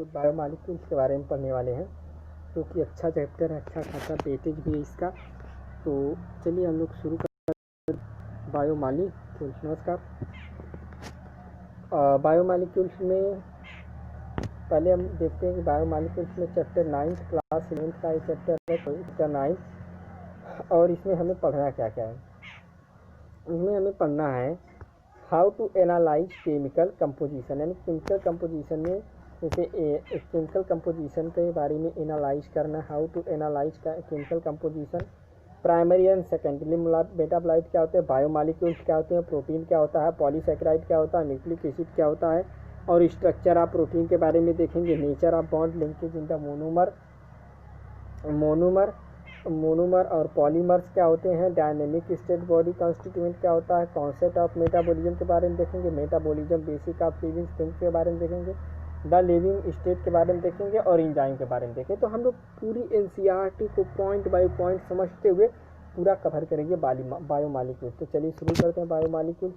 लोग बायोमॉलिक्यूल्स के बारे में पढ़ने वाले हैं, जो कि अच्छा चैप्टर है, अच्छा खासा वेटेज भी है इसका। तो चलिए हम लोग शुरू कर बायोमॉलिक्यूल्स। नमस्कार। बायोमॉलिक्यूल्स में पहले हम देखते हैं कि बायोमॉलिक्यूल्स में चैप्टर 9 क्लास 11 का चैप्टर है, चैप्टर 9। और इसमें हमें पढ़ना क्या क्या है। इसमें हमें पढ़ना है how to analyse chemical composition, यानी केमिकल कंपोजिशन में जैसे केमिकल कंपोजिशन के बारे में एनालाइज करना, how to analyse chemical composition, primary and secondary metabolite क्या होते हैं, बायोमॉलिक्यूल्स क्या होते हैं, प्रोटीन क्या होता है, पॉलीसेकेराइड क्या होता है, न्यूक्लिक एसिड क्या होता है, और स्ट्रक्चर ऑफ प्रोटीन के बारे में देखेंगे, nature of bond linkage in the monomer और पॉलीमर्स क्या होते हैं, डायनेमिक स्टेट बॉडी कॉन्स्टिट्यूएंट क्या होता है, कॉन्सेप्ट ऑफ मेटाबॉलिज्म के बारे में देखेंगे, metabolism basic of living things के बारे में देखेंगे, द लिविंग स्टेट के बारे में देखेंगे, और एंजाइम के बारे में देखेंगे। तो हम लोग पूरी एनसीईआरटी को पॉइंट बाय पॉइंट समझते हुए पूरा कवर करेंगे बायोमॉलिक्यूल्स। तो चलिए शुरू करते हैं बायोमॉलिक्यूल्स।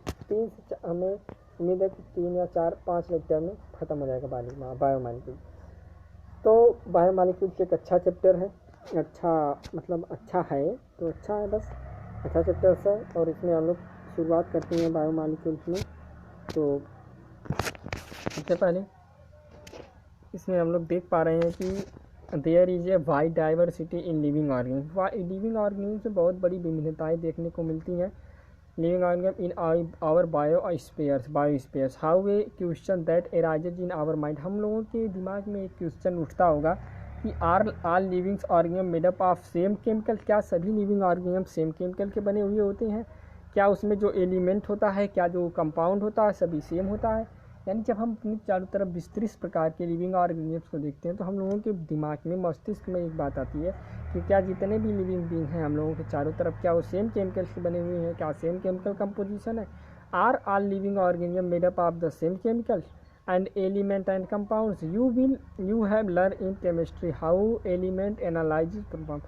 हमें उम्मीद है कि 3 या 4-5 लेक्चर में ख़त्म हो जाएगा बायोमॉलिक्यूल्स। तो बायोमॉलिक्यूल्स एक अच्छा चैप्टर है, अच्छा मतलब अच्छा है, तो अच्छा है, बस अच्छा चैप्टर है। और इसमें हम लोग शुरुआत करते हैं बायोमॉलिक्यूल्स में। तो सबसे पहले इसमें हम लोग देख पा रहे हैं कि there is a wide diversity in living organism. Living organism से बहुत बड़ी विविधताएँ देखने को मिलती हैं। Living organism in our biospheres how a question that arises in our mind. हम लोगों के दिमाग में एक क्वेश्चन उठता होगा कि आल living organism made up of same chemical. क्या सभी लिविंग ऑर्गेनिज्म सेम केमिकल के बने हुए होते हैं? क्या उसमें जो एलिमेंट होता है, क्या जो कंपाउंड होता है, सभी सेम होता है? यानी जब हम अपनी चारों तरफ विस्तृत प्रकार के लिविंग ऑर्गेनिज्म को देखते हैं तो हम लोगों के दिमाग में, मस्तिष्क में एक बात आती है कि क्या जितने भी लिविंग बींग हैं हम लोगों के चारों तरफ, क्या वो सेम केमिकल से बने हुए हैं? क्या सेम केमिकल कंपोजिशन है? Are all living organism made up of the same chemical and element and compounds? You have learned in chemistry how element analysis perform।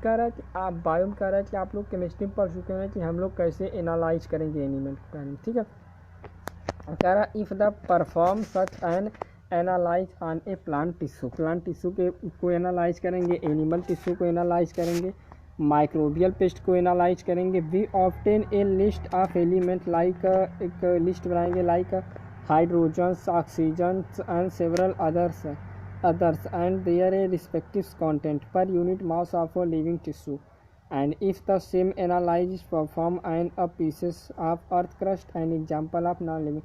कह रहा है कि आप बायो कह रहा है कि आप लोग केमिस्ट्री पढ़ चुके हैं कि हम लोग कैसे एनालाइज करेंगे एलिमेंट के बारे में, ठीक है। कह रहा if the perform such an analyse on a plant tissue के को एनालाइज करेंगे, एनिमल टिश्यू को एनालाइज करेंगे, माइक्रोबियल पेस्ट को एनालाइज करेंगे। We obtain a list of element like, एक लिस्ट बनाएंगे like hydrogens, oxygens and several others and their respective content per unit mass of a living tissue, and if the same analysis perform and a pieces of earth crust an example of non living।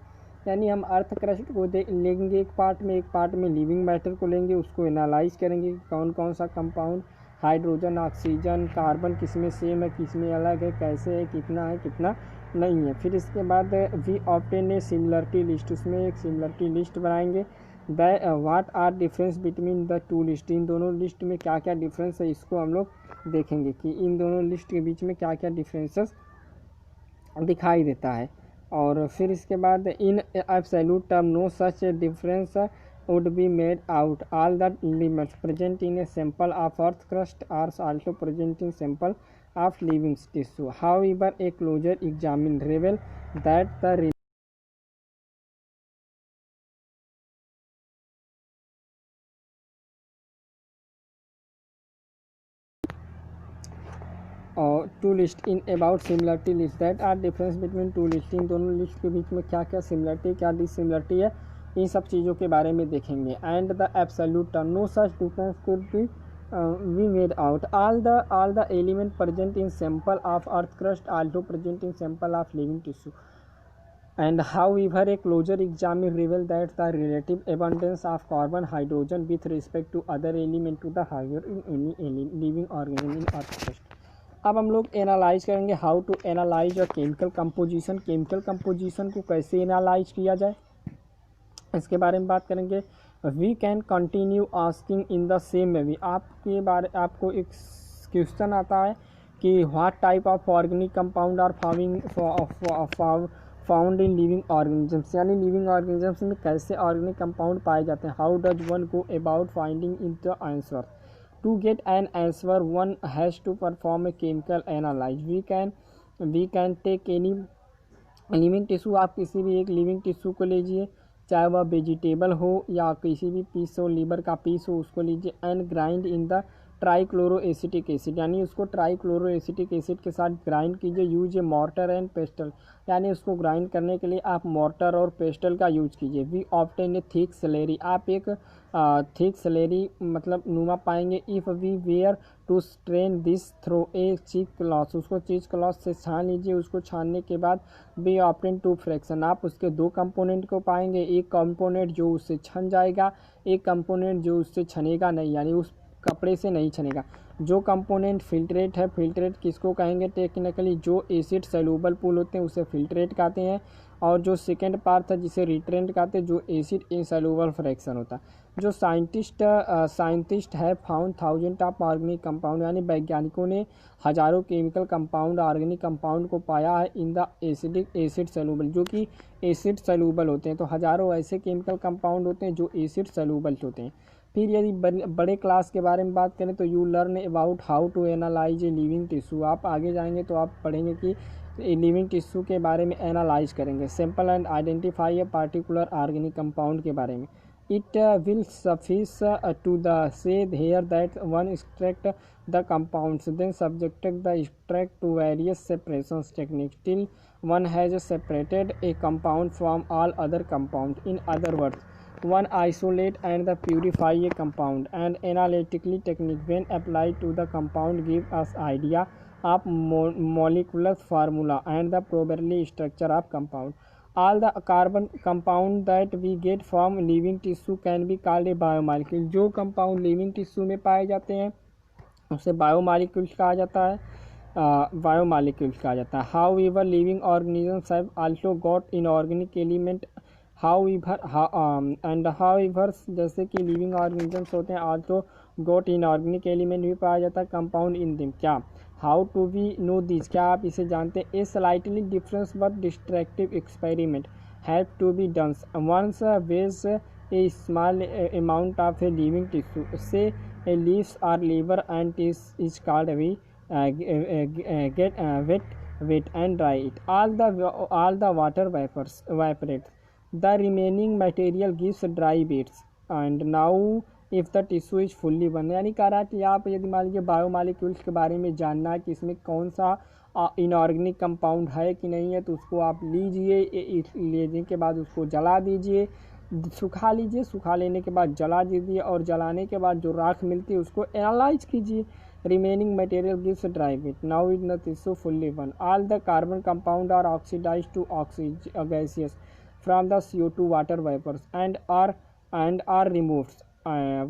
यानी हम earth crust को लेंगे एक part में living matter को लेंगे, उसको analyse करेंगे कौन कौन सा कंपाउंड, हाइड्रोजन, ऑक्सीजन, कार्बन किस में सेम है, किस में अलग है, कैसे है, कितना है, कितना नहीं है। फिर इसके बाद we obtain a similarity list, उसमें एक सिमिलरिटी लिस्ट बनाएंगे। What are difference between the two list, इन दोनों लिस्ट में क्या क्या डिफरेंस है, इसको हम लोग देखेंगे कि इन दोनों लिस्ट के बीच में क्या क्या डिफरेंसेस दिखाई देता है। और फिर इसके बाद in absolute term no such difference would be made out, all the elements present in a sample of earth crust are also present in sample of living tissue. However, a closer examine reveal that the two list in about similarity list that are difference between two list, इन दोनों list के बीच में क्या क्या similarity, क्या dissimilarity है, इन सब चीज़ों के बारे में देखेंगे। And the absolute term no such difference could be we made out, all the element present in sample of earth crust also present in sample of living tissue, and however a closer examine reveal that the relative abundance of carbon, hydrogen with respect to other element to the higher in any living organism in earth crust। अब हम लोग analyse करेंगे how to analyse a chemical composition, chemical composition को कैसे analyse किया जाए इसके बारे में बात करेंगे। We can continue asking in the same way, आपको एक क्वेश्चन आता है कि what type of organic compound are found in living organisms, यानी लिविंग ऑर्गेनिजम्स में कैसे ऑर्गेनिक कंपाउंड पाए जाते हैं। How does one go about finding in the answer, to get an answer one has to perform a chemical analysis। we can take any living tissue, आप किसी भी एक लिविंग टिश्यू को लीजिए, चाहे वह वेजिटेबल हो या किसी भी पीस हो, लीवर का पीस हो, उसको लीजिए। And grind in the trichloro acetic acid, यानी उसको ट्राईक्लोरो एसिटिक एसिड के साथ ग्राइंड कीजिए। Use A mortar and pastel, यानी उसको ग्राइंड करने के लिए आप मॉर्टर और पेस्टल का यूज कीजिए। We obtain a thick slurry, आप एक थिक स्लेरी मतलब नुमा पाएंगे। If we were to strain this through a cheese cloth, उसको चीज क्लॉथ से छान लीजिए। उसको छानने के बाद वी ऑब्टेन टू फ्रैक्शन, आप उसके दो कंपोनेंट को पाएंगे। एक कंपोनेंट जो उससे छन जाएगा, एक कंपोनेंट जो उससे छनेगा नहीं, यानी उस कपड़े से नहीं छनेगा। जो कंपोनेंट फिल्ट्रेट है, फिल्ट्रेट किसको कहेंगे टेक्निकली, जो एसिड सेलुबल पूल होते हैं उसे फिल्ट्रेट कहते हैं। और जो सेकेंड पार्ट है जिसे रिट्रेंट कहते हैं, जो एसिड इनसेलुबल फ्रैक्शन होता है। जो साइंटिस्ट है found thousand of organic compound, यानी वैज्ञानिकों ने हजारों केमिकल कंपाउंड, ऑर्गेनिक कंपाउंड को पाया है इन द एसिडिक एसिड सेलुबल, जो कि एसिड सेलुबल होते हैं। तो हजारों ऐसे केमिकल कंपाउंड होते हैं जो एसिड सेलुबल होते हैं। फिर यदि बड़े क्लास के बारे में बात करें तो you learn about how to analyse a living tissue, आप आगे जाएंगे तो आप पढ़ेंगे कि लिविंग टिश्यू के बारे में एनालाइज करेंगे। Simple and identify a particular organic compound के बारे में। It will suffice to the say here that one extract the compounds then subjected the extract to various separation techniques till one has separated a compound from all other compounds. In other words, one isolate and the purify a compound, and analytically technique when applied to the compound give us idea of molecular formula and the probability structure of compound. All the carbon compound that we get from living tissue can be called a biomolecule. जो compound living tissue में पाए जाते हैं उसे biomolecules कहा जाता है, biomolecules कहा जाता है। How ever living organisms have also got inorganic element, how ever जैसे कि लिविंग ऑर्गेनिजम्स होते हैं आल्सो गॉट इनऑर्गेनिक एलिमेंट भी पाया जाता है कंपाउंड इन दिम। क्या how to we know this, क्या आप इसे जानते हैं। A slightly difference but distractive experiment have to be done once weighs a small amount of a living tissue say leaves or liver and is called we get wet and dry it. All the water evaporates. The remaining material gives dry bits. And now if the tissue is fully burned, यानी कह रहा है कि आप यदि मान लीजिए biomolecules के बारे में जानना है कि इसमें कौन सा इनऑर्गेनिक कंपाउंड है कि नहीं है, तो उसको आप लीजिए, लेने के बाद उसको जला दीजिए, सुखा लीजिए, सुखा लेने के बाद जला दीजिए, और जलाने के बाद जो राख मिलती है उसको एनालाइज कीजिए। Remaining material gives dry bit. Now it in tissue fully burn. All the carbon compound are oxidise to gaseous from the CO2 water vapours and are removed.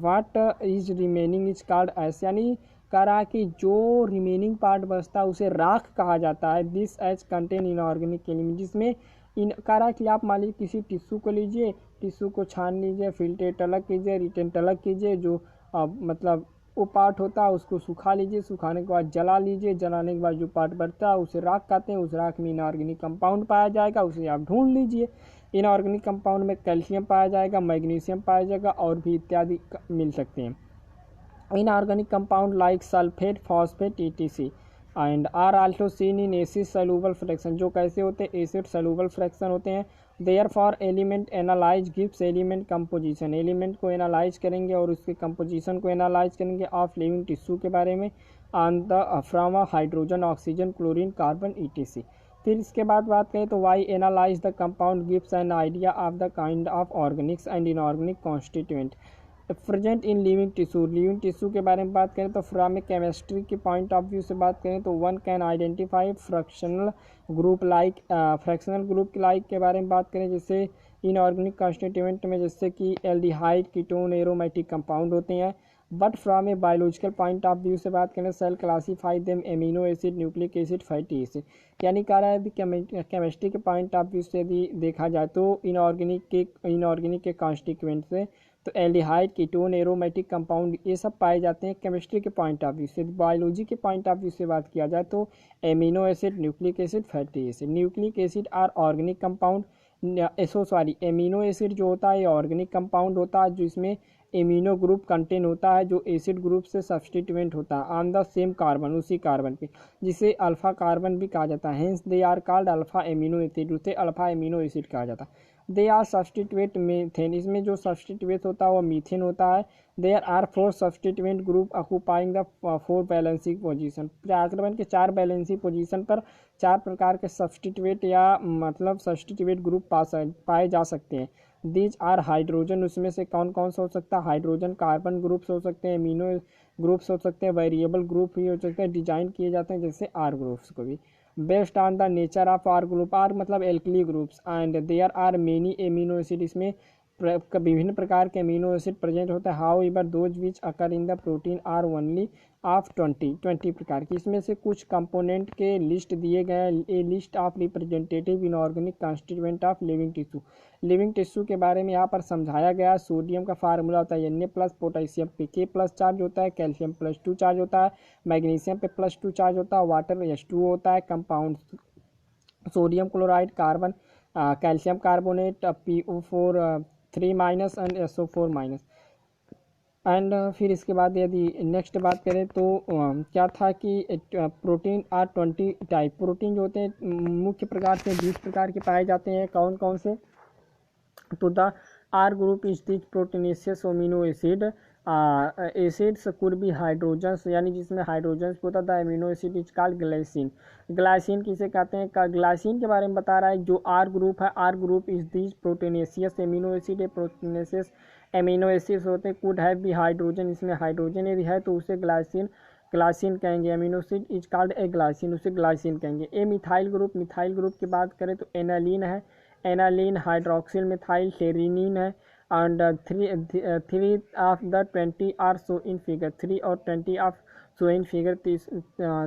What is remaining is called ash, यानी कह रहा है कि जो remaining part बचता है उसे राख कहा जाता है। This ash contain inorganic element, जिसमें कह रहा है कि आप मान लीजिए किसी टिश्यू को लीजिए, टिश्यू को छान लीजिए, फिल्ट्रेट अलग कीजिए, रिटेंट अलग कीजिए, जो मतलब वो पार्ट होता है उसको सुखा लीजिए, सुखाने के बाद जला लीजिए, जलाने के बाद जो पार्ट बढ़ता है उसे राख कहते हैं। उस राख में इनऑर्गेनिक कंपाउंड पाया जाएगा, उसे आप ढूंढ लीजिए। इनऑर्गेनिक कंपाउंड में कैल्शियम पाया जाएगा, मैग्नीशियम पाया जाएगा और भी इत्यादि मिल सकते हैं। Inorganic compound like sulphate, phosphate, ETC and are also seen in acid soluble fraction, जो कैसे होते हैं, एसिड सॉल्युबल फ्रैक्शन होते हैं। Therefore element analyse gives element composition, element को एनालाइज करेंगे और उसके कंपोजिशन को एनालाइज करेंगे ऑफ लिविंग टिश्यू के बारे में, on the from hydrogen, oxygen, chlorine, carbon, ETC। फिर इसके बाद बात करें तो why analyse the compound gives an idea of the kind of organics and inorganic constituent present in living tissue. Living tissue के बारे में बात करें तो फ्रॉम ए केमिस्ट्री के पॉइंट ऑफ व्यू से बात करें तो one can identify fractional group like, fractional group like के बारे में बात करें जैसे इनऑर्गेनिक कॉन्स्टिट्यूएंट में जैसे कि एल्डिहाइड, कीटोन, एरोमेटिक कंपाउंड होते हैं। But from a biological point of view से बात करें cell classify them amino acid, nucleic acid, fatty acid, यानी कह रहा है केमिस्ट्री के पॉइंट ऑफ व्यू से यदि देखा जाए तो इनऑर्गेनिक के कॉन्स्टिट्यूएंट से तो एल्डिहाइड, कीटोन, एरोमेटिक कंपाउंड ये सब पाए जाते हैं केमिस्ट्री के पॉइंट ऑफ व्यू से। बायोलॉजी के पॉइंट ऑफ व्यू से बात किया जाए तो amino acid, nucleic acid, fatty acid. Nucleic acid are organic compound, amino acid जो होता है ये ऑर्गेनिक कंपाउंड होता है, जो इसमें एमिनो ग्रुप कंटेन होता है जो एसिड ग्रुप से सब्सटीट्यूएंट होता है ऑन द सेम कार्बन, उसी कार्बन पे, जिसे अल्फा कार्बन भी कहा जाता है। Hence they are called alpha amino acid, उसे अल्फा एमिनो एसिड कहा जाता है। दे आर सब्स्टिट्यूट मीथेन, इसमें जो सब्स्टिट्यूट होता है वो मीथेन होता है। There are 4 substituent group occupying the 4 balancing position, carbon के 4 बैलेंसिंग पोजीशन पर 4 प्रकार के सब्स्टिट्यूट या मतलब सब्स्टिट्यूट ग्रुप पाए जा सकते हैं। दीज आर हाइड्रोजन, उसमें से कौन कौन सा हो सकता है? हाइड्रोजन कार्बन ग्रुप्स हो सकते हैं, अमीनो ग्रुप्स हो सकते हैं, वेरिएबल ग्रुप भी हो सकते हैं, डिजाइन किए जाते हैं जैसे आर ग्रुप्स को भी। Based on the nature of R group, R मतलब alkali groups, and there are many amino acid, इसमें विभिन्न प्रकार के अमीनो एसिड प्रेजेंट होता है। However those which occur in the protein are only of 20 प्रकार की, इसमें से कुछ कंपोनेंट के लिस्ट दिए गए हैं। A list of representative inorganic constituent of living tissue, living tissue के बारे में यहाँ पर समझाया गया। सोडियम का फार्मूला होता है Na+, पोटेशियम पे K+ चार्ज होता है, कैल्शियम +2 चार्ज होता है, मैग्नीशियम पे +2 चार्ज होता है, वाटर H2O होता है, compound sodium chloride, carbon calcium carbonate, PO4 3- and SO4-। And फिर इसके बाद यदि नेक्स्ट बात करें तो क्या था कि प्रोटीन आर 20 टाइप, प्रोटीन जो होते हैं मुख्य प्रकार से 20 प्रकार के पाए जाते हैं। कौन कौन से? तो the R group is this proteinaceous amino acid, acids could be hydrogens, यानी जिसमें हाइड्रोजन्स होता है। The amino acid is called glycine, glycine किसे कहते हैं? ग्लाइसिन के बारे में बता रहा है। जो आर ग्रुप है, R group is this proteinaceous amino acid, proteinaceous amino acids होते हैं। कुड हैव भी हाइड्रोजन, इसमें हाइड्रोजन यदि है तो उसे ग्लाइसिन ग्लाइसिन कहेंगे। Amino acid is called a glycine, उसे ग्लाइसिन कहेंगे। A methyl group, methyl group की बात करें तो एनालिन है, एनालिन, हाइड्रोक्सिल मिथाइल, सेरीनिन है। And 3 of the 20 are show in figure, 3 और 20 ऑफ शो इन फिगर।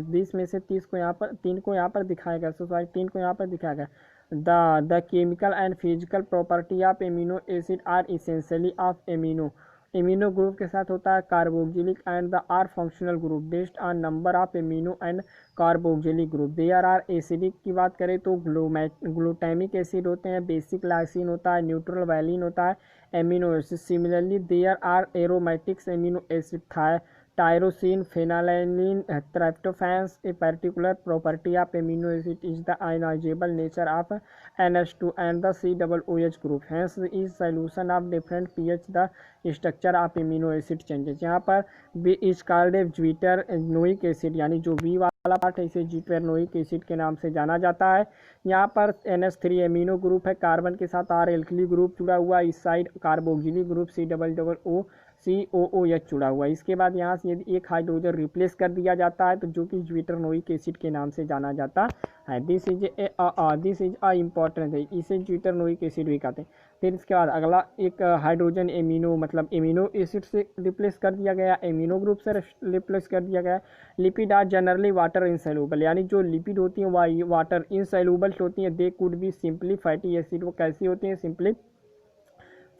20 में से 30 को यहाँ पर 3 को यहाँ पर दिखाया गया, सॉरी 3 को यहाँ पर दिखाया गया। The chemical and physical property of amino acid are essentially of amino group के साथ होता है carboxylic, and the R functional group based on number of amino and carboxylic group. There are acidic की बात करें तो ग्लूटामिक एसिड होते हैं, बेसिक लाइसिन होता है, न्यूट्रल वैलिन होता है, amino acid. Similarly there are aromatics amino acid, tyrosine, phenylalanine, tryptophans. A particular property of amino acid is the ionisable nature of NH2 and the COOH group, hence is solution of different pH the structure of amino acid changes. यहाँ पर B is called zwitterionic acid, यानी जो B वाला part है इसे ज्वीटरनोइक acid के नाम से जाना जाता है। यहाँ पर NH3 एमिनो ग्रुप है, कार्बन के साथ R एल्कली ग्रुप जुड़ा हुआ, इस साइड कार्बोक्सिलिक ग्रुप COOH जुड़ा हुआ। इसके बाद यहाँ से यदि एक हाइड्रोजन रिप्लेस कर दिया जाता है तो जो कि ज्वीटरनोइक एसिड के नाम से जाना जाता है। दिस इज अ इम्पॉर्टेंट है, इसे ज्वीटरनोइक एसिड भी कहते हैं। फिर इसके बाद अगला एक हाइड्रोजन एमिनो मतलब एमिनो एसिड से रिप्लेस कर दिया गया, एमिनो ग्रुप से रिप्लेस कर दिया गया। Lipid are generally water insoluble, यानी जो लिपिड होती हैं वह वाटर इनसोल्यूबल होती हैं। They could be simply fatty acid, वो कैसी होती हैं? सिंपली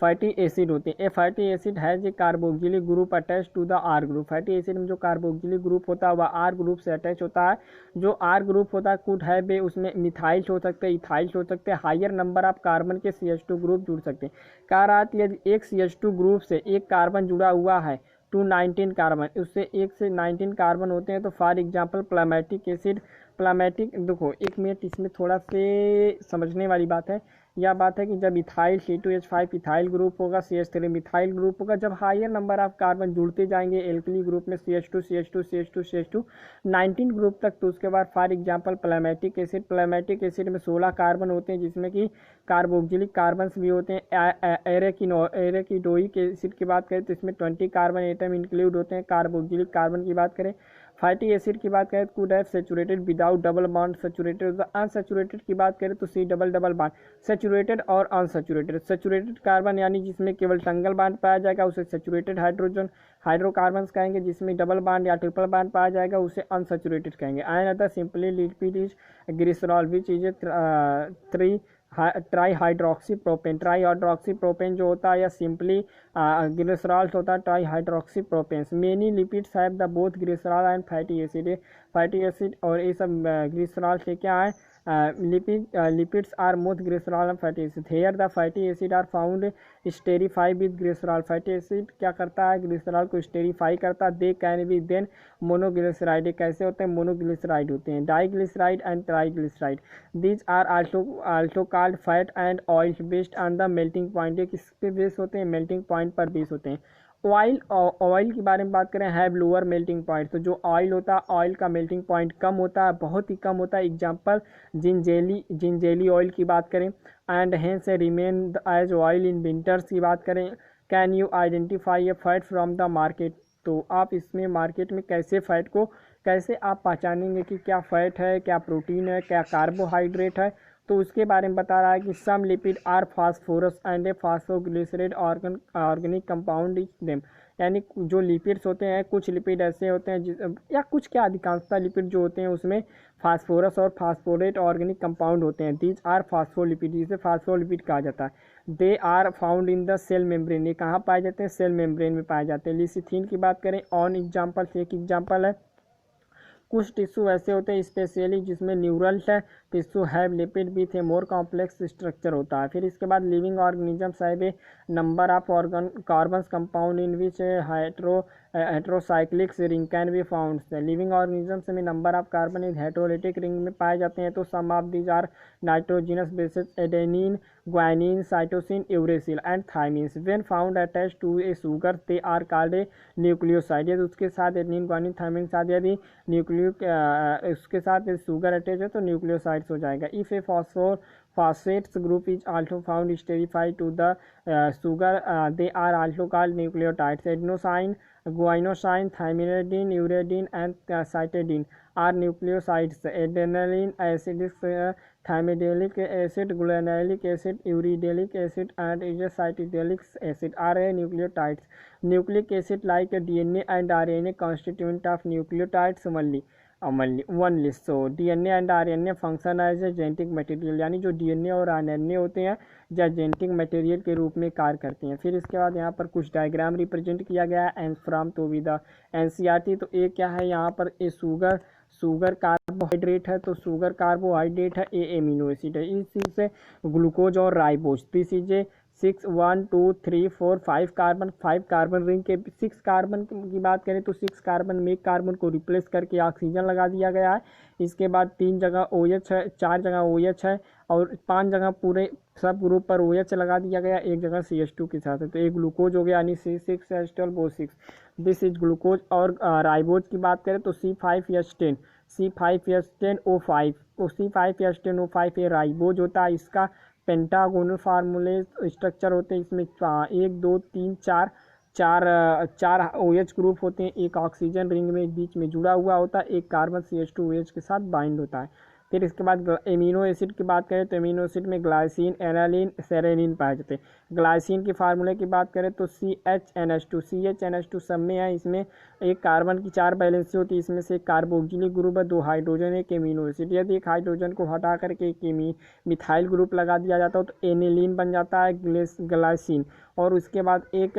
फैटी एसिड होते हैं। ए फैटी एसिड है जो carboxylic group attach to the R group, fatty acid में जो कार्बोक्सिलिक ग्रुप होता है वह आर ग्रुप से अटैच होता है। जो आर ग्रुप होता है कुड है बे, उसमें मिथाइल्स हो सकते हैं, इथाइल्स हो सकते हैं, हायर नंबर ऑफ कार्बन के CH2 ग्रुप जुड़ सकते हैं। कह रहा है यदि एक CH2 ग्रुप से एक कार्बन जुड़ा हुआ है टू 19 कार्बन, उससे 1 से 19 कार्बन होते हैं। तो फॉर एग्जाम्पल प्लामेटिक एसिड, प्लामेटिक देखो 1 मिनट, इसमें थोड़ा से समझने वाली बात है। यह बात है कि जब इथाइल C2H5 इथाइल ग्रुप होगा, CH3 मिथाइल ग्रुप होगा। जब हायर नंबर ऑफ कार्बन जुड़ते जाएंगे एल्कली ग्रुप में CH2 CH2 CH2 CH2 19 group तक, तो उसके बाद फॉर एग्जांपल प्लामेटिक एसिड, प्लामेटिक एसिड में 16 कार्बन होते हैं जिसमें कि कार्बोक्सिलिक कार्बन्स भी होते हैं। एरेकिडोइक एसिड की बात करें तो इसमें 20 कार्बन एटम इंक्लूड होते हैं। कार्बोक्सिलिक कार्बन की बात करें, फैटी एसिड की बात करें तो could have saturated without double bond, saturated. Unsaturated की बात करें तो C डबल बॉन्ड, सैचुरेटेड और अनसैचुरेटेड। सैचुरेटेड कार्बन यानी जिसमें केवल सिंगल बॉन्ड पाया जाएगा उसे सैचुरेटेड हाइड्रोकार्बन्स कहेंगे, जिसमें डबल बॉन्ड या ट्रिपल बॉन्ड पाया जाएगा उसे अनसैचुरेटेड कहेंगे। And other simply lipid is glycerol which is trihydroxypropane, trihydroxypropane जो होता है या सिंपली ग्लिसरॉल होता है trihydroxypropane. Many lipids have the both glycerol and fatty acid, fatty acid और ये सब ग्लिसरॉल से क्या है lipids are most glycerol and fatty acid. Here the fatty acid are found esterify with glycerol. Fatty acid क्या करता है, glycerol को स्टेरिफाई करता है। They can be then monoglyceride. कैसे होते हैं, मोनोग्लिसराइड होते हैं। Diglyceride and triglyceride, these are also called fat and oil based on the melting point. ये किस पे बेस होते हैं, मेल्टिंग पॉइंट पर बेस होते हैं। ऑयल की बारे में बात करें, हैव लोअर मेल्टिंग पॉइंट। तो जो ऑयल होता है, ऑयल का मेल्टिंग पॉइंट कम होता है, बहुत ही कम होता है। एग्जांपल जिंजेली ऑयल की बात करें, and hence remain as oil in winters की बात करें। Can you identify a fat from the market. तो आप इसमें मार्केट में कैसे आप पहचानेंगे कि क्या फैट है, क्या प्रोटीन है, क्या कार्बोहाइड्रेट है। तो उसके बारे में बता रहा है कि some lipid are phosphorus and a phosphoglyceride organic compound is them. यानी जो लिपिड्स होते हैं, कुछ लिपिड ऐसे होते हैं या कुछ क्या अधिकांशतः लिपिड जो होते हैं उसमें फास्फोरस और फास्फोरेट ऑर्गेनिक कंपाउंड होते हैं। दीज आर फास्फोलिपिड, जिसे फास्फोलिपिड कहा जाता है। They are found in the cell membrane. ये कहाँ पाए जाते हैं, सेल मेम्ब्रेन में पाए जाते हैं। लिसिथीन की बात करें, ऑन एग्जाम्पल से एक एग्जाम्पल है, कुछ टिश्यू ऐसे होते हैं स्पेशली जिसमें न्यूरल्स है tissue have lipid with a more complex structure होता है। फिर इसके बाद living organisms have a number of carbons compound in which heterocyclic ring can be found. Living organisms में number of carbon is heterolytic ring में पाए जाते हैं। तो some of these are nitrogenous bases adenine, guanine, cytosine, uracil and thymines. When found attached to a sugar they are called a nucleoside. यदि उसके साथ adenine, guanine, thiamine साथ यदि उसके साथ शुगर अटैच है तो न्यूक्लियोसाइड्स हो जाएगा। If A phosphate group is also found sterified to the sugar, they are also called nucleotides. Adenosine, guanosine, thymidine, uridine and cytidine are nucleosides. Adenylene acidic, thymidalic acid, guanylate acid, uridylic acid and isocytidalic acid are nucleotides. Nucleic acid like DNA and RNA constituent of nucleotides only one list. So DNA and RNA function as a genetic material, यानी जो DNA और RNA होते हैं या genetic material के रूप में कार्य करते हैं। फिर इसके बाद यहाँ पर कुछ डायग्राम रिप्रेजेंट किया गया है एंड फ्रॉम तो विद एनसीईआरटी। तो ये क्या है, यहाँ पर ए शुगर कार्बोहाइड्रेट है, तो शुगर कार्बोहाइड्रेट है, ए एमिनो एसिड है। इस चीज़ से ग्लूकोज और ribose, this is a 6 1 2 3 4 5 carbon ring के 6 कार्बन की बात करें तो 6 कार्बन में एक कार्बन को रिप्लेस करके ऑक्सीजन लगा दिया गया है। इसके बाद 3 जगह OH है, 4 जगह OH है और 5 जगह पूरे सब ग्रुप पर OH लगा दिया गया, एक जगह CH2 के साथ है। तो एक ग्लूकोज हो गया यानी C6H12O6, दिस इज ग्लूकोज। और राइबोज की बात करें तो C5H10 C5H10O5, तो C5H10O5 ये राइबोज होता है। इसका पेंटागोनल फार्मूले स्ट्रक्चर होते हैं, इसमें 1 2 3 4 OH ग्रुप होते हैं, एक ऑक्सीजन रिंग में बीच में जुड़ा हुआ होता है, एक कार्बन CH2OH के साथ बाइंड होता है। फिर इसके बाद एमिनो एसिड की बात करें तो एमिनो एसिड में ग्लाइसिन, एनालिन, सेरेनिन पाए जाते हैं। ग्लाइसिन के फार्मूले की बात करें तो CHNH2 सब में है। इसमें एक कार्बन की 4 बैलेंसी होती है, इसमें से एक कार्बोक्सिलिक ग्रुप है, 2 हाइड्रोजन, एक एमिनो एसिड। यदि एक हाइड्रोजन को हटा करके एक मिथाइल ग्रुप लगा दिया जाता है तो एनिलीन बन जाता है ग्लाइसिन। और उसके बाद एक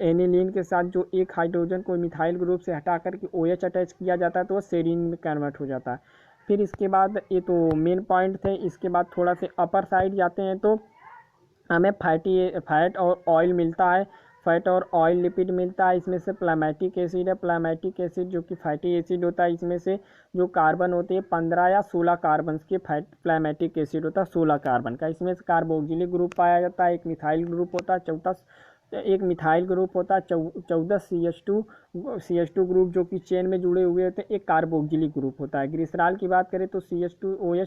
एनिलीन के साथ जो एक हाइड्रोजन को मिथाइल ग्रुप से हटा करके OH अटैच किया जाता है तो वह सेरीन में कन्वर्ट हो जाता है। फिर इसके बाद ये तो मेन पॉइंट थे। इसके बाद थोड़ा से अपर साइड जाते हैं तो हमें फैट और ऑयल मिलता है, फैट और ऑयल लिपिड मिलता है। इसमें से प्लामेटिक एसिड है, प्लामेटिक एसिड जो कि फैटी एसिड होता है। इसमें से जो कार्बन होते हैं 15 या 16 कार्बन के प्लामेटिक एसिड होता है, 16 कार्बन का। इसमें से कार्बोक्सिलिक ग्रुप पाया जाता है, एक मिथाइल ग्रुप होता है, 14 CH2 ग्रुप जो कि चेन में जुड़े हुए होते हैं, एक कार्बोक्सिलिक ग्रुप होता है। ग्लिसरॉल की बात करें तो CH2OH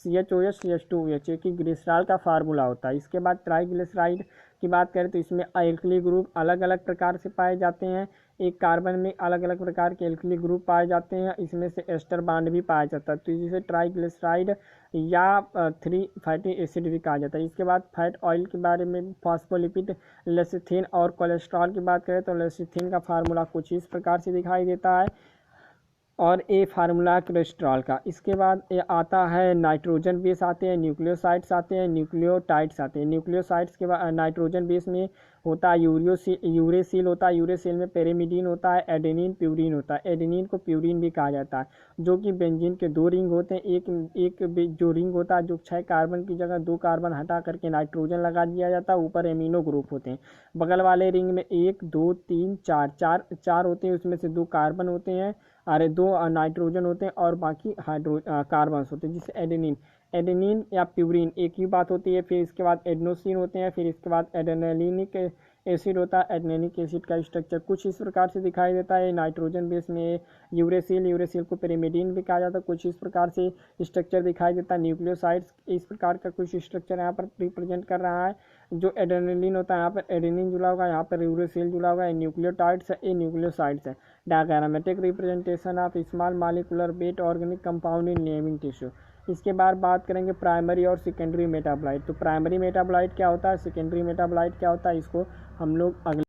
CHOH CH2OH एक ही ग्लिसरॉल का फार्मूला होता है। इसके बाद ट्राइग्लिसराइड की बात करें तो इसमें एल्कली ग्रुप अलग अलग प्रकार से पाए जाते हैं, एक कार्बन में अलग अलग प्रकार के एल्कली ग्रुप पाए जाते हैं, इसमें से एस्टर बॉन्ड भी पाया जाता है, तो जिसे ट्राइग्लिसराइड या 3 फैटी एसिड भी कहा जाता है। इसके बाद फैट ऑयल के बारे में फोस्फोलिपिड, लेसिथिन और कोलेस्ट्रॉल की बात करें तो लेसिथिन का फार्मूला कुछ इस प्रकार से दिखाई देता है और ए फार्मूला कोलेस्ट्रॉल का। इसके बाद ये आता है नाइट्रोजन बेस आते हैं, न्यूक्लियोसाइड्स आते हैं, न्यूक्लियोटाइड्स आते हैं। न्यूक्लियोसाइड्स के बाद नाइट्रोजन बेस में होता है यूरेसिल होता है। यूरेसिल में पेरिमिडीन होता है, एडेनिन प्यूरिन होता है। एडेनिन को प्यूरिन भी कहा जाता है, जो कि बेंजीन के 2 रिंग होते हैं। एक जो रिंग होता है जो 6 कार्बन की जगह 2 कार्बन हटा करके नाइट्रोजन लगा दिया जाता है। ऊपर एमिनो ग्रुप होते हैं। बगल वाले रिंग में 1 2 3 4 होते हैं, उसमें से 2 कार्बन होते हैं, अरे 2 नाइट्रोजन होते हैं और बाकी कार्बन होते हैं, जिससे एडेनिन या प्यूरिन एक ही बात होती है। फिर इसके बाद एडेनोसिन होते हैं, फिर इसके बाद एडेनिलिक एसिड होता है। एडेनिलिक एसिड का स्ट्रक्चर कुछ इस प्रकार से दिखाई देता है। नाइट्रोजन बेस में यूरेसिल को पिरिमिडीन भी कहा जाता है। कुछ इस प्रकार से स्ट्रक्चर दिखाई देता है। न्यूक्लियोसाइड्स इस प्रकार का कुछ स्ट्रक्चर यहाँ पर रिप्रेजेंट कर रहा है। जो एडेनिलिन होता है यहाँ पर एडेनिन जुड़ा होगा, यहाँ पर यूरेसिल जुड़ा होगा। ये न्यूक्लियोटाइड्स है, ये न्यूक्लियोसाइड्स है। Diagrammatic representation of small molecular weight organic compound in living tissue. इसके बाद बात करेंगे प्राइमरी और सेकेंडरी मेटाबोलाइट। तो प्राइमरी मेटाबोलाइट क्या होता है, सेकेंडरी मेटाबोलाइट क्या होता है, इसको हम लोग अगले